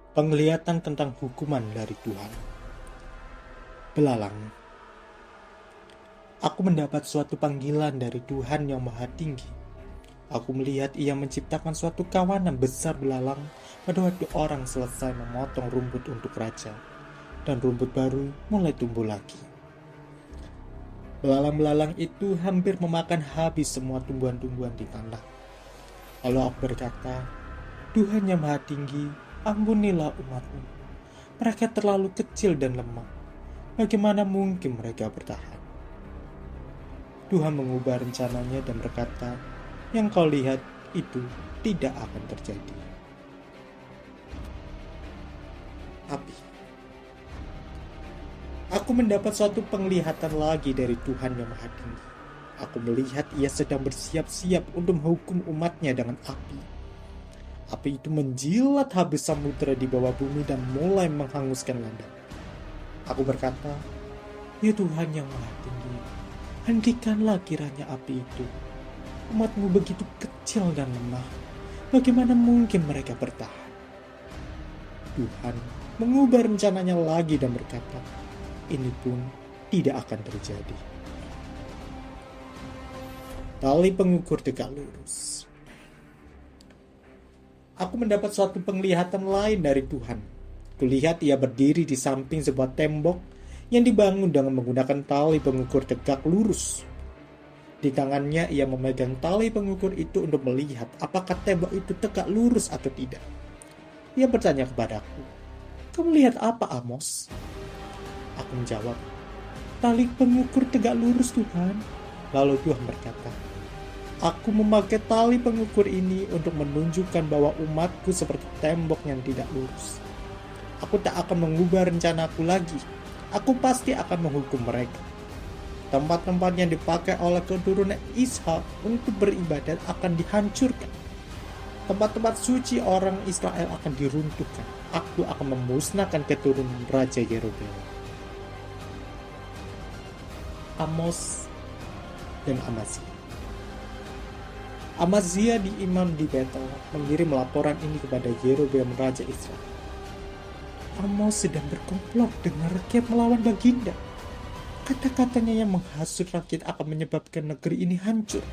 Penglihatan tentang hukuman dari Tuhan. Belalang. Aku mendapat suatu panggilan dari Tuhan yang Maha Tinggi. Aku melihat Ia menciptakan suatu kawanan besar belalang pada waktu orang selesai memotong rumput untuk raja, dan rumput baru mulai tumbuh lagi. Belalang-belalang itu hampir memakan habis semua tumbuhan-tumbuhan di tanah. Lalu aku berkata, Tuhan yang Maha Tinggi, ampunilah umat-Mu. Mereka terlalu kecil dan lemah. Bagaimana mungkin mereka bertahan? Tuhan mengubah rencananya dan berkata, yang kau lihat itu tidak akan terjadi. Api. Aku mendapat suatu penglihatan lagi dari Tuhan yang Maha Tinggi. Aku melihat Ia sedang bersiap-siap untuk menghukum umatnya dengan api. Api itu menjilat habis samudera di bawah bumi dan mulai menghanguskan ladang. Aku berkata, ya Tuhan yang Maha Tinggi, hentikanlah kiranya api itu. Umat-Mu begitu kecil dan lemah. Bagaimana mungkin mereka bertahan? Tuhan mengubah rencananya lagi dan berkata, ini pun tidak akan terjadi. Tali pengukur tegak lurus. Aku mendapat suatu penglihatan lain dari Tuhan. Kulihat Ia berdiri di samping sebuah tembok yang dibangun dengan menggunakan tali pengukur tegak lurus. Di tangannya Ia memegang tali pengukur itu untuk melihat apakah tembok itu tegak lurus atau tidak. Ia bertanya kepadaku, "Kamu lihat apa, Amos?" Aku menjawab, "Tali pengukur tegak lurus, Tuhan." Lalu Tuhan berkata, "Aku memakai tali pengukur ini untuk menunjukkan bahwa umatku seperti tembok yang tidak lurus. Aku tak akan mengubah rencanaku lagi. Aku pasti akan menghukum mereka. Tempat-tempat yang dipakai oleh keturunan Ishak untuk beribadat akan dihancurkan. Tempat-tempat suci orang Israel akan diruntuhkan. Aku akan memusnahkan keturunan Raja Yerobeam." Amos dan Amazia. Amazia di imam di Betel mengirim laporan ini kepada Yerobeam Raja Israel. Amos sedang berkomplot dengan rakyat melawan Baginda. Kata-katanya yang menghasut rakyat akan menyebabkan negeri ini hancur.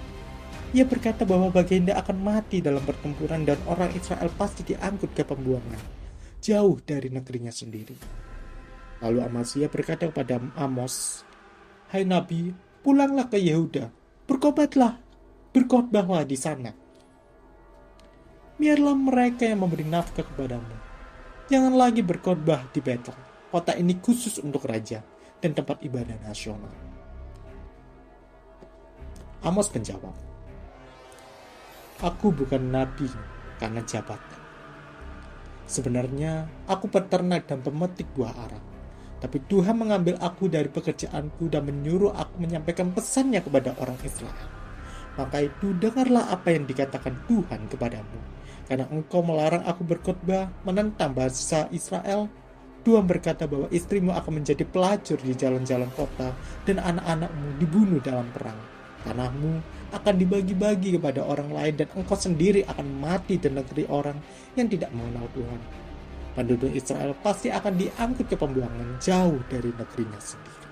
Ia berkata bahwa Baginda akan mati dalam pertempuran dan orang Israel pasti diangkut ke pembuangan, jauh dari negerinya sendiri. Lalu Amazia berkata kepada Amos, "Hai Nabi, pulanglah ke Yehuda, berkhotbahlah di sana. Biarlah mereka yang memberi nafkah kepadamu. Jangan lagi berkhotbah di Betel. Kota ini khusus untuk raja dan tempat ibadah nasional." Amos menjawab, "Aku bukan nabi karena jabatan. Sebenarnya aku peternak dan pemetik buah ara. Tapi Tuhan mengambil aku dari pekerjaanku dan menyuruh aku menyampaikan pesannya kepada orang Israel. Maka itu dengarlah apa yang dikatakan Tuhan kepadamu. Karena engkau melarang aku berkhotbah menentang bangsa Israel, Tuhan berkata bahwa istrimu akan menjadi pelacur di jalan-jalan kota dan anak-anakmu dibunuh dalam perang. Tanahmu akan dibagi-bagi kepada orang lain dan engkau sendiri akan mati di negeri orang yang tidak mengenal Tuhan. Penduduk Israel pasti akan diangkut ke pembuangan jauh dari negerinya sendiri."